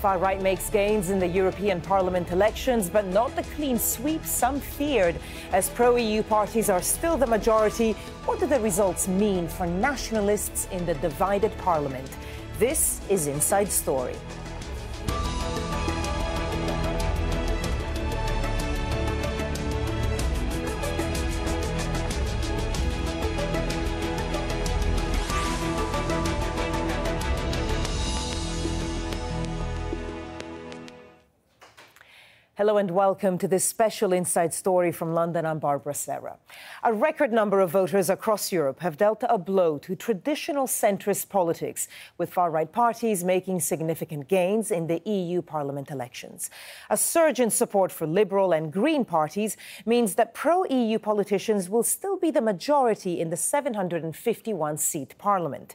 far-right makes gains in the European Parliament elections, but not the clean sweep some feared. As pro-EU parties are still the majority, what do the results mean for nationalists in the divided Parliament? This is Inside Story. Hello and welcome to this special Inside Story from London. I'm Barbara Serra. A record number of voters across Europe have dealt a blow to traditional centrist politics, with far-right parties making significant gains in the EU Parliament elections. A surge in support for Liberal and Green parties means that pro-EU politicians will still be the majority in the 751-seat Parliament.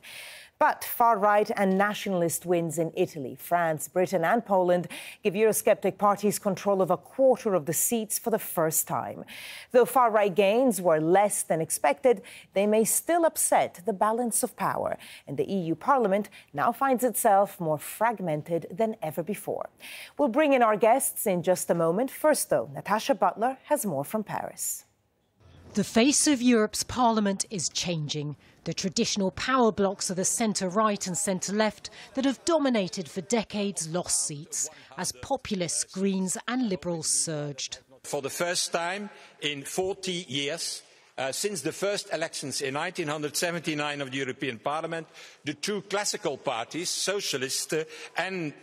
But far-right and nationalist wins in Italy, France, Britain and Poland give eurosceptic parties control of a quarter of the seats for the first time. Though far-right gains were less than expected, they may still upset the balance of power. And the EU Parliament now finds itself more fragmented than ever before. We'll bring in our guests in just a moment. First, though, Natasha Butler has more from Paris. The face of Europe's Parliament is changing. The traditional power blocks of the centre-right and centre-left that have dominated for decades lost seats as populists, Greens and Liberals surged. For the first time in 40 years, since the first elections in 1979 of the European Parliament, the two classical parties, Socialists and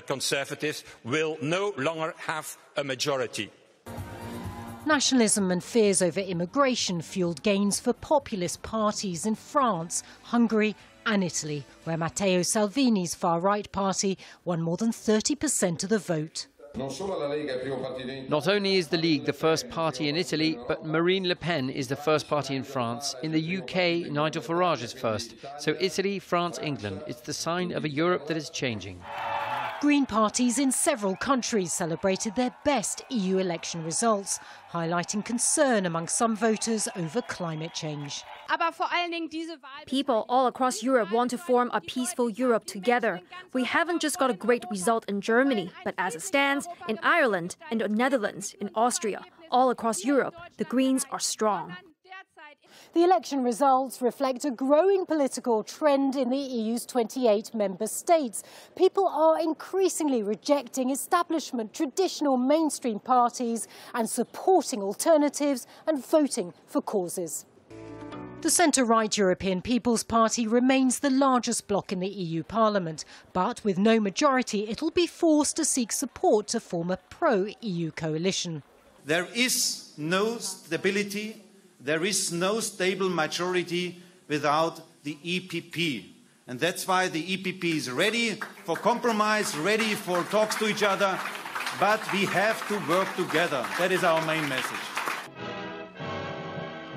Conservatives, will no longer have a majority. Nationalism and fears over immigration fuelled gains for populist parties in France, Hungary and Italy, where Matteo Salvini's far-right party won more than 30% of the vote. Not only is the League the first party in Italy, but Marine Le Pen is the first party in France. In the UK, Nigel Farage is first. So Italy, France, England. It's the sign of a Europe that is changing. Green parties in several countries celebrated their best EU election results, highlighting concern among some voters over climate change. People all across Europe want to form a peaceful Europe together. We haven't just got a great result in Germany, but as it stands, in Ireland, in the Netherlands, in Austria, all across Europe, the Greens are strong. The election results reflect a growing political trend in the EU's 28 member states. People are increasingly rejecting establishment, traditional mainstream parties and supporting alternatives and voting for causes. The centre-right European People's Party remains the largest bloc in the EU Parliament, but with no majority, it'll be forced to seek support to form a pro-EU coalition. There is no stability. There is no stable majority without the EPP. And that's why the EPP is ready for compromise, ready for talks to each other. But we have to work together. That is our main message.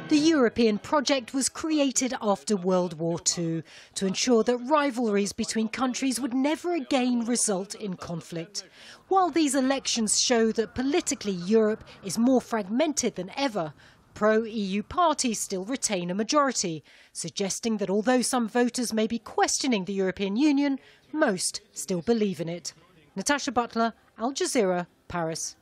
The European project was created after World War II to ensure that rivalries between countries would never again result in conflict. While these elections show that politically Europe is more fragmented than ever, pro-EU parties still retain a majority, suggesting that although some voters may be questioning the European Union, most still believe in it. Natasha Butler, Al Jazeera, Paris.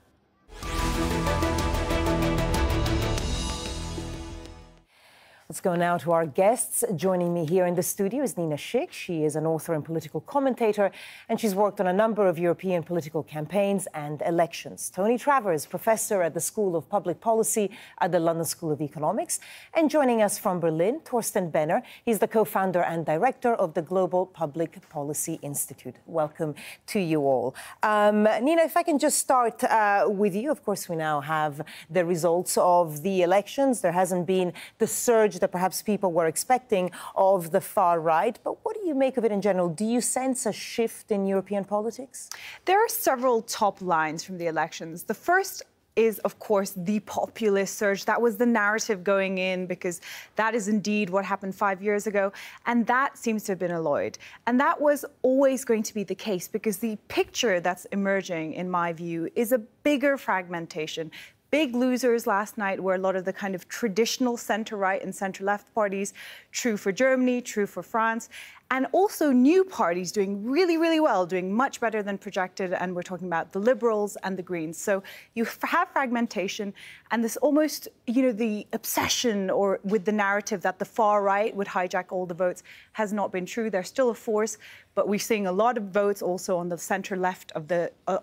Let's go now to our guests. Joining me here in the studio is Nina Schick. She is an author and political commentator, and she's worked on a number of European political campaigns and elections. Tony Travers, professor at the School of Public Policy at the London School of Economics. And joining us from Berlin, Thorsten Benner. He's the co-founder and director of the Global Public Policy Institute. Welcome to you all. Nina, if I can just start with you. Of course, we now have the results of the elections. There hasn't been the surge that perhaps people were expecting of the far right. But what do you make of it in general? Do you sense a shift in European politics? There are several top lines from the elections. The first is, of course, the populist surge. That was the narrative going in, because that is indeed what happened 5 years ago. And that seems to have been alloyed. And that was always going to be the case, because the picture that's emerging, in my view, is a bigger fragmentation. Big losers last night were a lot of the kind of traditional centre-right and centre-left parties, true for Germany, true for France. and also new parties doing really, really well, doing much better than projected. And we're talking about the Liberals and the Greens. So you have fragmentation and this almost, the obsession with the narrative that the far right would hijack all the votes has not been true. They're still a force, but we're seeing a lot of votes also on the centre-left of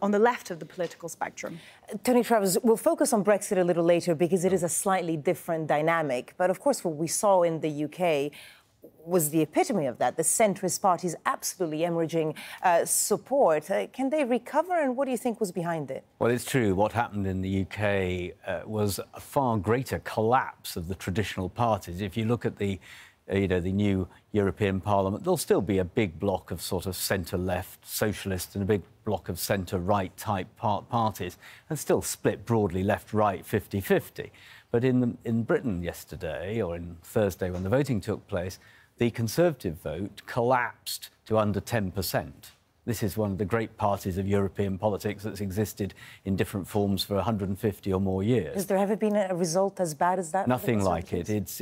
on the left of the political spectrum. Tony Travers, we'll focus on Brexit a little later because it is a slightly different dynamic. But of course, what we saw in the UK was the epitome of that. The centrist parties absolutely emerging support. Can they recover, and what do you think was behind it? Well, it's true. What happened in the UK was a far greater collapse of the traditional parties. If you look at the new European Parliament, there'll still be a big block of sort of centre-left socialists and a big block of centre-right type parties, and still split broadly left-right 50-50. But in Britain yesterday, or in Thursday when the voting took place, the Conservative vote collapsed to under 10%. This is one of the great parties of European politics that's existed in different forms for 150 or more years. Has there ever been a result as bad as that? Nothing like it. It's,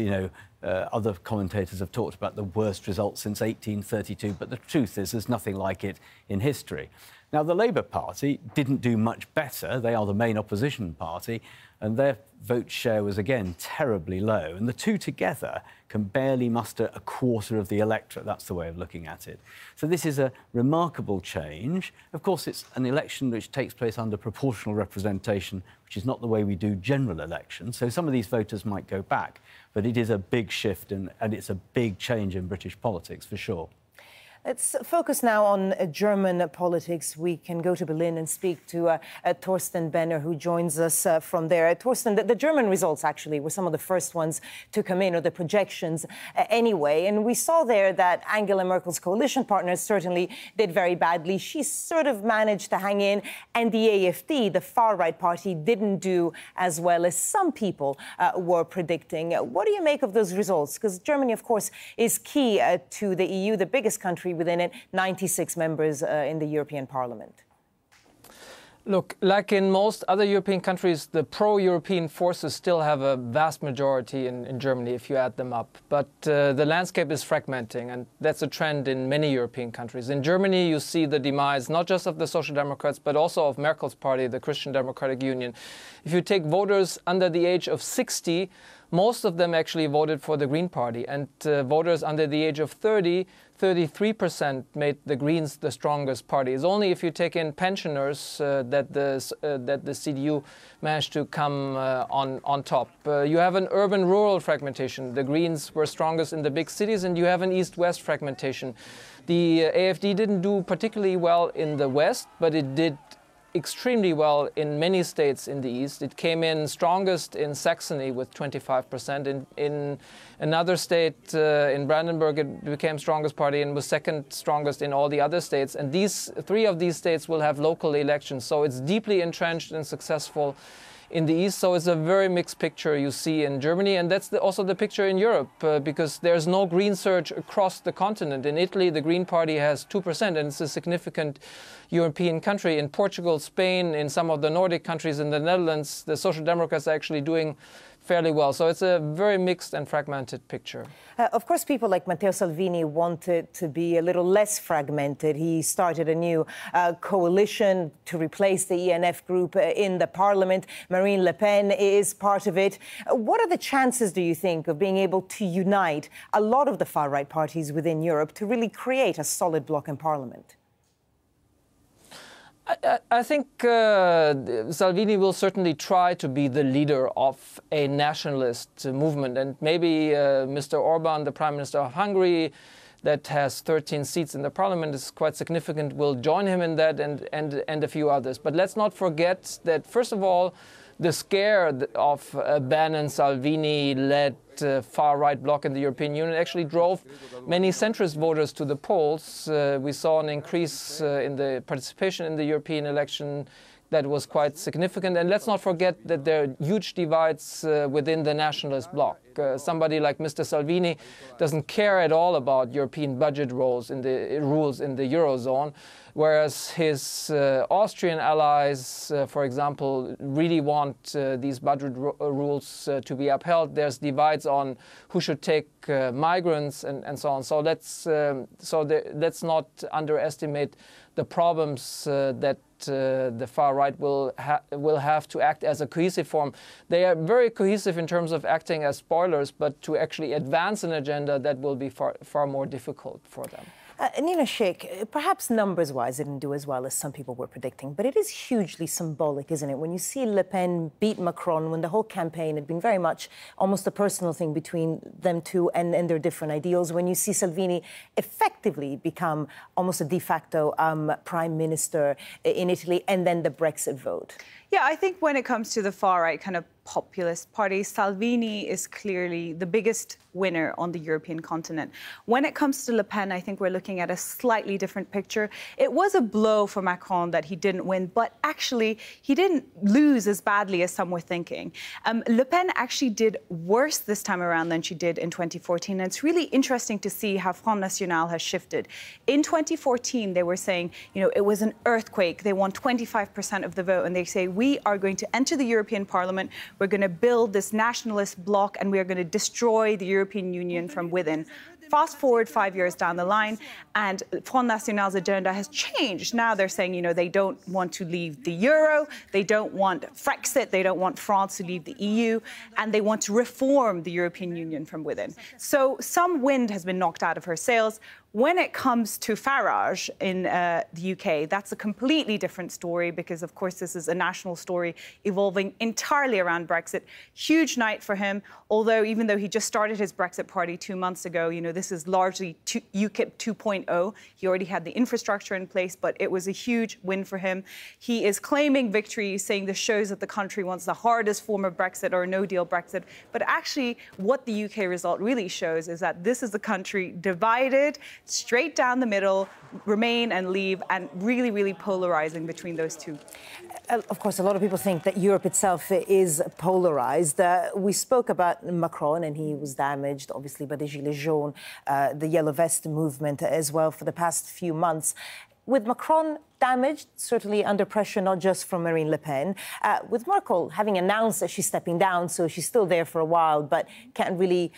other commentators have talked about the worst result since 1832, but the truth is there's nothing like it in history. Now, the Labour Party didn't do much better. They are the main opposition party, and their vote share was, again, terribly low. And the two together can barely muster a quarter of the electorate. That's the way of looking at it. So this is a remarkable change. Of course, it's an election which takes place under proportional representation, which is not the way we do general elections. So some of these voters might go back. But it is a big shift, and it's a big change in British politics, for sure. Let's focus now on German politics. We can go to Berlin and speak to Thorsten Benner, who joins us from there. Thorsten, the German results, actually, were some of the first ones to come in, or the projections anyway. And we saw there that Angela Merkel's coalition partners certainly did very badly. She sort of managed to hang in, and the AfD, the far-right party, didn't do as well as some people were predicting. What do you make of those results? Because Germany, of course, is key to the EU, the biggest country within it, 96 members in the European Parliament. Look, like in most other European countries, the pro-European forces still have a vast majority in Germany, if you add them up. But the landscape is fragmenting, and that's a trend in many European countries. In Germany, you see the demise not just of the Social Democrats, but also of Merkel's party, the Christian Democratic Union. If you take voters under the age of 60, most of them actually voted for the Green Party, and voters under the age of 30, 33% made the Greens the strongest party. It's only if you take in pensioners that the CDU managed to come on top. You have an urban-rural fragmentation. The Greens were strongest in the big cities, and you have an east-west fragmentation. The AfD didn't do particularly well in the west, but it did extremely well in many states in the east. It came in strongest in Saxony with 25%. In another state, in Brandenburg, it became strongest party and was second strongest in all the other states. And three of these states will have local elections. So it's deeply entrenched and successful in the east. So it's a very mixed picture you see in Germany. And that's also the picture in Europe, because there's no green surge across the continent. In Italy, the Green Party has 2%, and it's a significant European country. In Portugal, Spain, in some of the Nordic countries, in the Netherlands, the Social Democrats are actually doing fairly well. So it's a very mixed and fragmented picture. Of course, people like Matteo Salvini wanted to be a little less fragmented. He started a new coalition to replace the ENF group in the parliament. Marine Le Pen is part of it. What are the chances, do you think, of being able to unite a lot of the far-right parties within Europe to really create a solid bloc in parliament? I think Salvini will certainly try to be the leader of a nationalist movement, and maybe Mr. Orban, the Prime Minister of Hungary, that has 13 seats in the parliament, is quite significant, will join him in that, and a few others. But let's not forget that, first of all, the scare of a Bannon-Salvini-led far-right bloc in the European Union actually drove many centrist voters to the polls. We saw an increase in the participation in the European election. that was quite significant. And let's not forget that there are huge divides within the nationalist bloc. Somebody like Mr. Salvini doesn't care at all about European budget rules in the Eurozone, whereas his Austrian allies, for example, really want these budget rules to be upheld. There's divides on who should take migrants and so on. So let's not underestimate the problems that the far right will have to act as a cohesive form. They are very cohesive in terms of acting as spoilers, but to actually advance an agenda, that will be far more difficult for them. Nina Sheikh, perhaps numbers-wise it didn't do as well as some people were predicting, but it is hugely symbolic, isn't it? When you see Le Pen beat Macron, when the whole campaign had been very much almost a personal thing between them two and their different ideals, when you see Salvini effectively become almost a de facto prime minister in Italy, and then the Brexit vote. Yeah, I think when it comes to the far-right kind of populist party, Salvini is clearly the biggest winner on the European continent. When it comes to Le Pen, I think we're looking at a slightly different picture. It was a blow for Macron that he didn't win, but actually he didn't lose as badly as some were thinking. Le Pen actually did worse this time around than she did in 2014, and it's really interesting to see how Front National has shifted. In 2014, they were saying, you know, it was an earthquake. They won 25% of the vote, and they say, we are going to enter the European Parliament. We're going to build this nationalist bloc, and we are going to destroy the European Union from within. Fast forward 5 years down the line, and Front National's agenda has changed. Now they're saying, you know, they don't want to leave the euro, they don't want Brexit, they don't want France to leave the EU, and they want to reform the European Union from within. So some wind has been knocked out of her sails. When it comes to Farage in the UK, that's a completely different story because, of course, this is a national story evolving entirely around Brexit. Huge night for him, although even though he just started his Brexit party 2 months ago, you know, this is largely UKIP 2.0. He already had the infrastructure in place, but it was a huge win for him. He is claiming victory, saying this shows that the country wants the hardest form of Brexit or no-deal Brexit. But actually, what the UK result really shows is that this is a country divided, straight down the middle, remain and leave, and really, really polarizing between those two. Of course, a lot of people think that Europe itself is polarized. We spoke about Macron, and he was damaged, obviously, by the Gilets jaunes, the Yellow Vest movement as well for the past few months. With Macron damaged, certainly under pressure, not just from Marine Le Pen, with Merkel having announced that she's stepping down, so she's still there for a while, but can't really,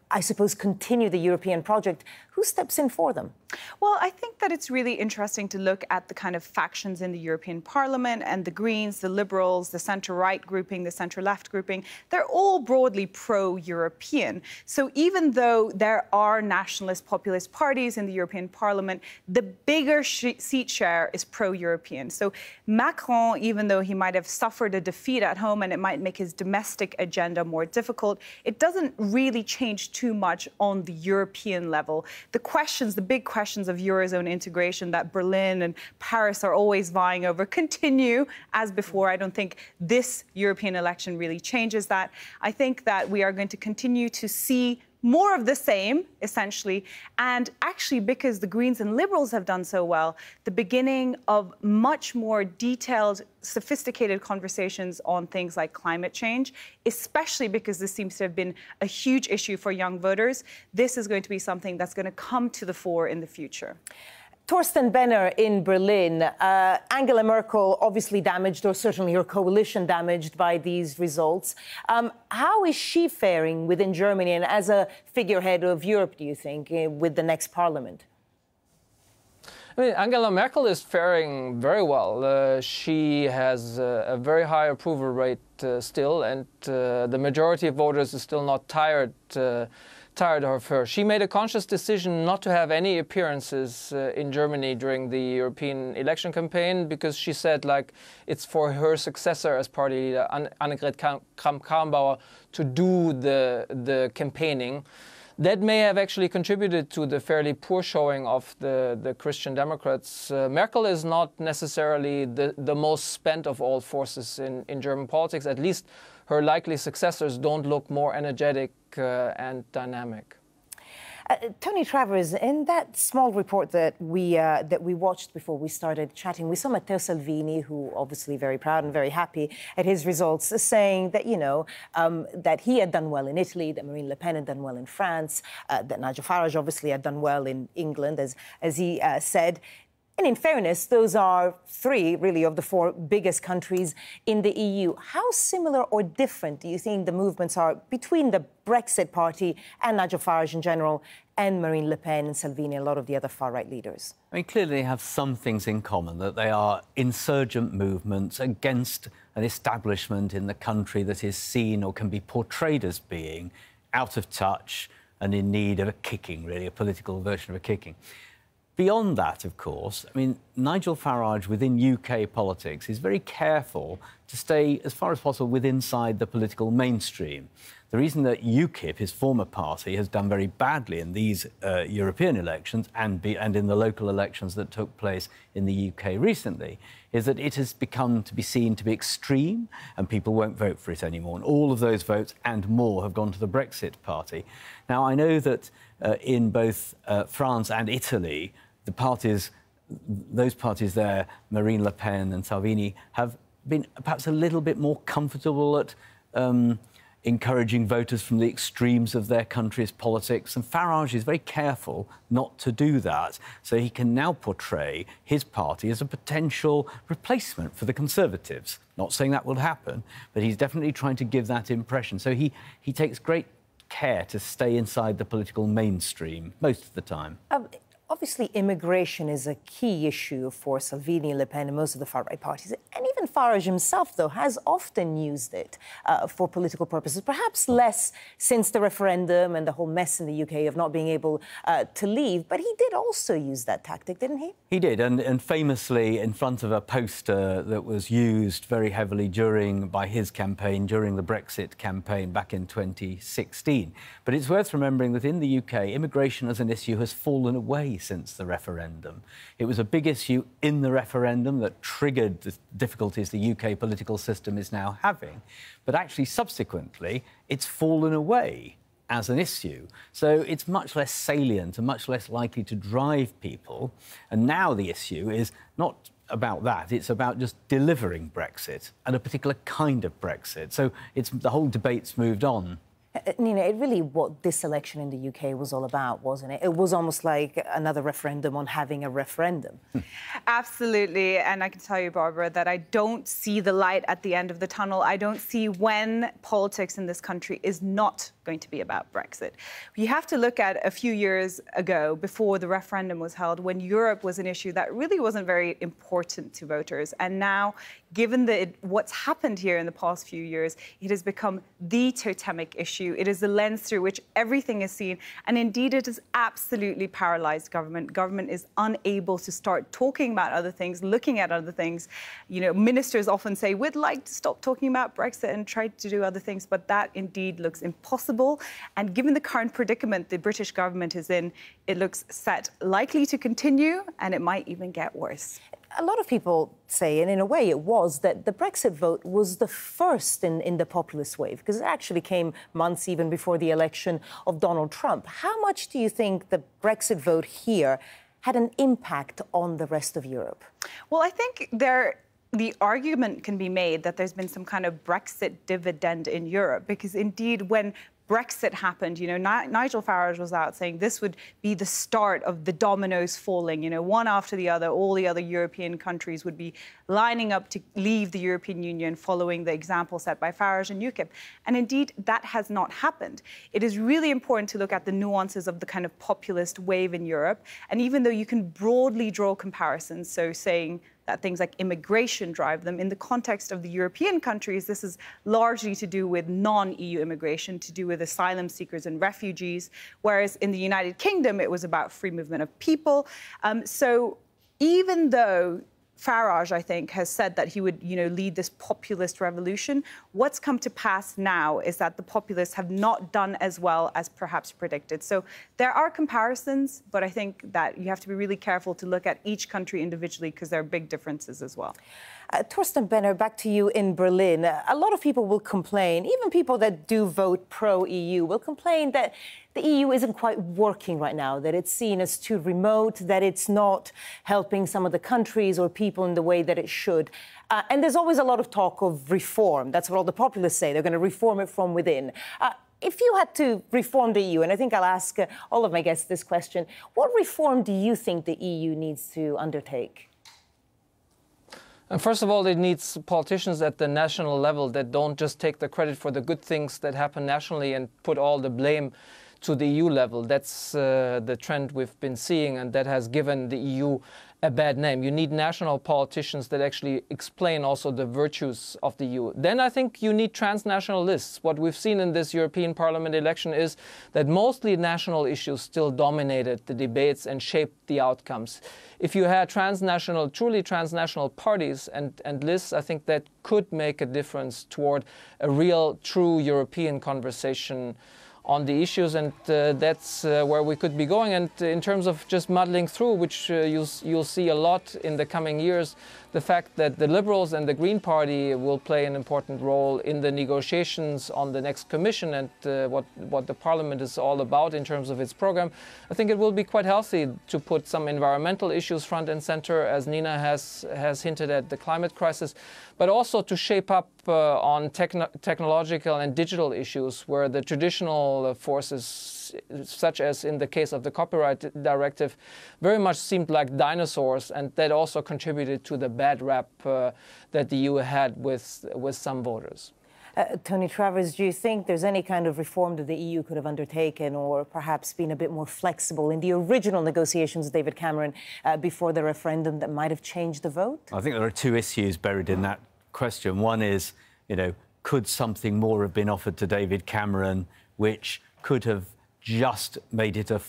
I suppose, continue the European project. Who steps in for them? Well, I think that it's really interesting to look at the kind of factions in the European Parliament, and the Greens, the Liberals, the centre-right grouping, the centre-left grouping. They're all broadly pro-European. So even though there are nationalist populist parties in the European Parliament, the bigger seat share is pro-European. So Macron, even though he might have suffered a defeat at home and it might make his domestic agenda more difficult, it doesn't really change too much on the European level. The questions, the big questions of Eurozone integration that Berlin and Paris are always vying over continue as before. I don't think this European election really changes that. I think that we are going to continue to see more of the same, essentially. And actually, because the Greens and Liberals have done so well, the beginning of much more detailed, sophisticated conversations on things like climate change, especially because this seems to have been a huge issue for young voters. This is going to be something that's going to come to the fore in the future. Torsten Benner in Berlin. Angela Merkel obviously damaged, or certainly her coalition damaged by these results. How is she faring within Germany and as a figurehead of Europe, do you think, with the next parliament? I mean, Angela Merkel is faring very well. She has a very high approval rate still, and the majority of voters is still not tired of her. She made a conscious decision not to have any appearances in Germany during the European election campaign because she said, like, it's for her successor as party leader, Annegret Kramp-Karrenbauer, to do the campaigning. That may have actually contributed to the fairly poor showing of the Christian Democrats. Merkel is not necessarily the most spent of all forces in German politics. At least her likely successors don't look more energetic and dynamic. Tony Travers, in that small report that we watched before we started chatting, we saw Matteo Salvini, who obviously very proud and very happy at his results, saying that, that he had done well in Italy, that Marine Le Pen had done well in France, that Nigel Farage obviously had done well in England, as he said. And in fairness, those are three, really, of the four biggest countries in the EU. How similar or different do you think the movements are between the Brexit party and Nigel Farage in general and Marine Le Pen and Salvini and a lot of the other far-right leaders? I mean, clearly they have some things in common, that they are insurgent movements against an establishment in the country that is seen or can be portrayed as being out of touch and in need of a kicking, really, a political version of a kicking. Beyond that, of course, I mean, Nigel Farage within UK politics is very careful to stay, as far as possible, inside the political mainstream. The reason that UKIP, his former party, has done very badly in these European elections and in the local elections that took place in the UK recently is that it has become to be seen to be extreme and people won't vote for it anymore. And all of those votes and more have gone to the Brexit party. Now, I know that in both France and Italy, those parties there, Marine Le Pen and Salvini, have been perhaps a little bit more comfortable at encouraging voters from the extremes of their country's politics. And Farage is very careful not to do that. So he can now portray his party as a potential replacement for the Conservatives. Not saying that will happen, but he's definitely trying to give that impression. So he takes great care to stay inside the political mainstream most of the time. Obviously, immigration is a key issue for Salvini, Le Pen and most of the far-right parties. And even Farage himself, though, has often used it for political purposes, perhaps less since the referendum and the whole mess in the UK of not being able to leave. But he did also use that tactic, didn't he? He did, and famously in front of a poster that was used very heavily by his campaign, during the Brexit campaign back in 2016. But it's worth remembering that in the UK, immigration as an issue has fallen away since the referendum. It was a big issue in the referendum that triggered the difficulties the UK political system is now having. But actually, subsequently, it's fallen away as an issue. So it's much less salient and much less likely to drive people. And now the issue is not about that. It's about just delivering Brexit and a particular kind of Brexit. So the whole debate's moved on. Nina, it really what this election in the UK was all about, wasn't it? It was almost like another referendum on having a referendum. Absolutely. And I can tell you, Barbara, that I don't see the light at the end of the tunnel. I don't see when politics in this country is not going to be about Brexit. You have to look at a few years ago, before the referendum was held, when Europe was an issue that really wasn't very important to voters. And now, given what's happened here in the past few years, it has become the totemic issue. It is the lens through which everything is seen. And indeed, it has absolutely paralyzed government. Government is unable to start talking about other things, looking at other things. You know, ministers often say, we'd like to stop talking about Brexit and try to do other things. But that indeed looks impossible. And given the current predicament the British government is in, it looks likely to continue, and it might even get worse. A lot of people say, and in a way it was, that the Brexit vote was the first in the populist wave, because it actually came months even before the election of Donald Trump. How much do you think the Brexit vote here had an impact on the rest of Europe? Well, I think the argument can be made that there's been some kind of Brexit dividend in Europe, because indeed when Brexit happened, you know, Nigel Farage was out saying this would be the start of the dominoes falling, you know, one after the other. All the other European countries would be lining up to leave the European Union following the example set by Farage and UKIP. And indeed, that has not happened. It is really important to look at the nuances of the kind of populist wave in Europe. And even though you can broadly draw comparisons, so saying that things like immigration drive them. In the context of the European countries, this is largely to do with non-EU immigration, to do with asylum seekers and refugees, whereas in the United Kingdom, it was about free movement of people. So even though Farage, I think, has said that he would, you know, lead this populist revolution, what's come to pass now is that the populists have not done as well as perhaps predicted. So there are comparisons, but I think that you have to be really careful to look at each country individually because there are big differences as well. Torsten Benner, back to you in Berlin. A lot of people will complain, even people that do vote pro-EU, will complain that the EU isn't quite working right now, that it's seen as too remote, that it's not helping some of the countries or people in the way that it should. And there's always a lot of talk of reform. That's what all the populists say. They're going to reform it from within. If you had to reform the EU, and I think I'll ask all of my guests this question, what reform do you think the EU needs to undertake? And first of all, it needs politicians at the national level that don't just take the credit for the good things that happen nationally and put all the blame to the EU level. That's the trend we've been seeing, and that has given the EU a bad name. You need national politicians that actually explain also the virtues of the EU. Then I think you need transnationalists. What we've seen in this European Parliament election is that mostly national issues still dominated the debates and shaped the outcomes. If you had truly transnational parties and lists, I think that could make a difference toward a real, true European conversation on the issues, and that's where we could be going. And in terms of just muddling through, which you'll see a lot in the coming years, the fact that the Liberals and the Green Party will play an important role in the negotiations on the next Commission and what the Parliament is all about in terms of its program, I think it will be quite healthy to put some environmental issues front and center, as Nina has hinted at, the climate crisis, but also to shape up on technological and digital issues where the traditional forces, such as in the case of the copyright directive, very much seemed like dinosaurs, and that also contributed to the bad rap that the EU had with some voters. Tony Travers, do you think there's any kind of reform that the EU could have undertaken or perhaps been a bit more flexible in the original negotiations with David Cameron before the referendum that might have changed the vote? I think there are two issues buried in that question. One is, could something more have been offered to David Cameron which could have just made it a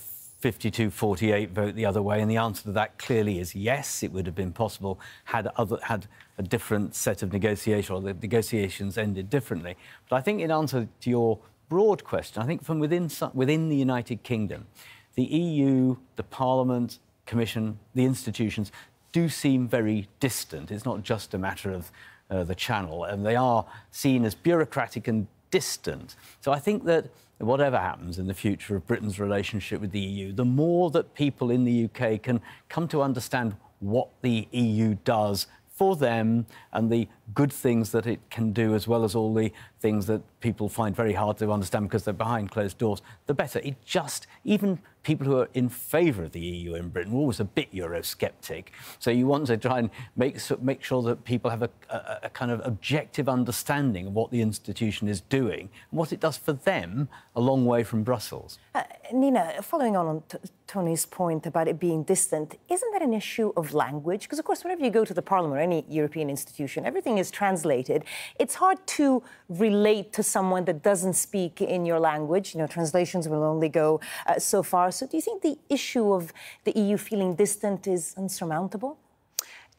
52-48 vote the other way? And the answer to that clearly is yes. It would have been possible had a different set of negotiations, or the negotiations ended differently. But I think in answer to your broad question, I think from within the United Kingdom, the EU, the Parliament, Commission, the institutions do seem very distant. It's not just a matter of the Channel, and they are seen as bureaucratic and distant. So I think that whatever happens in the future of Britain's relationship with the EU, the more that people in the UK can come to understand what the EU does for them and the good things that it can do, as well as all the things that people find very hard to understand because they're behind closed doors, the better. It just, even people who are in favour of the EU in Britain are always a bit eurosceptic. So you want to try and make sure that people have a kind of objective understanding of what the institution is doing and what it does for them a long way from Brussels. Nina, following on Tony's point about it being distant, isn't that an issue of language? Because, of course, whenever you go to the Parliament or any European institution, everything is translated. It's hard to relate to someone that doesn't speak in your language. Translations will only go so far. So do you think the issue of the EU feeling distant is unsurmountable?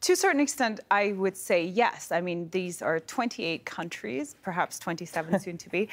To a certain extent, I would say yes. I mean, these are 28 countries, perhaps 27 soon to be,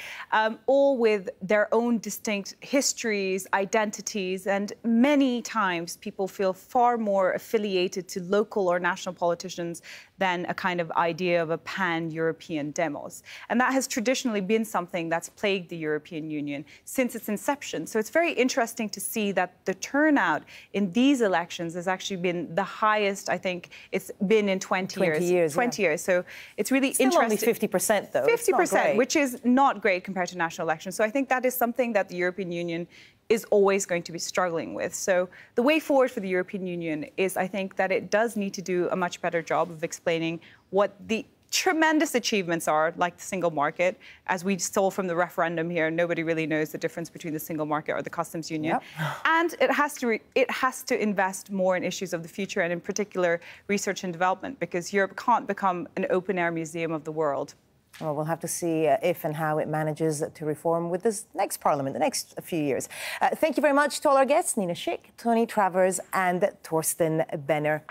all with their own distinct histories, identities, and many times people feel far more affiliated to local or national politicians than a kind of idea of a pan-European demos. And that has traditionally been something that's plagued the European Union since its inception. So it's very interesting to see that the turnout in these elections has actually been the highest, I think, it's been in 20 years. 20 years. So it's really still interesting. Only 50%, though. 50%, which is not great compared to national elections. So I think that is something that the European Union is always going to be struggling with. So the way forward for the European Union is, I think, that it does need to do a much better job of explaining what the tremendous achievements are, like the single market. As we saw from the referendum here, nobody really knows the difference between the single market or the customs union. Yep. And it has to invest more in issues of the future, and in particular research and development, because Europe can't become an open-air museum of the world. Well, we'll have to see if and how it manages to reform with this next Parliament, the next few years. Thank you very much to all our guests, Nina Schick, Tony Travers and Torsten Benner.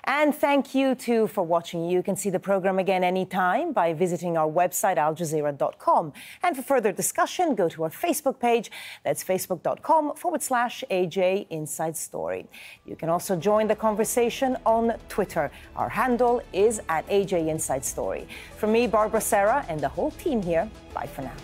And thank you, too, for watching. You can see the programme again anytime by visiting our website, aljazeera.com. And for further discussion, go to our Facebook page. That's facebook.com/AJ Inside Story. You can also join the conversation on Twitter. Our handle is @AJ Inside Story. From me, Barbara Serra, and the whole team here, bye for now.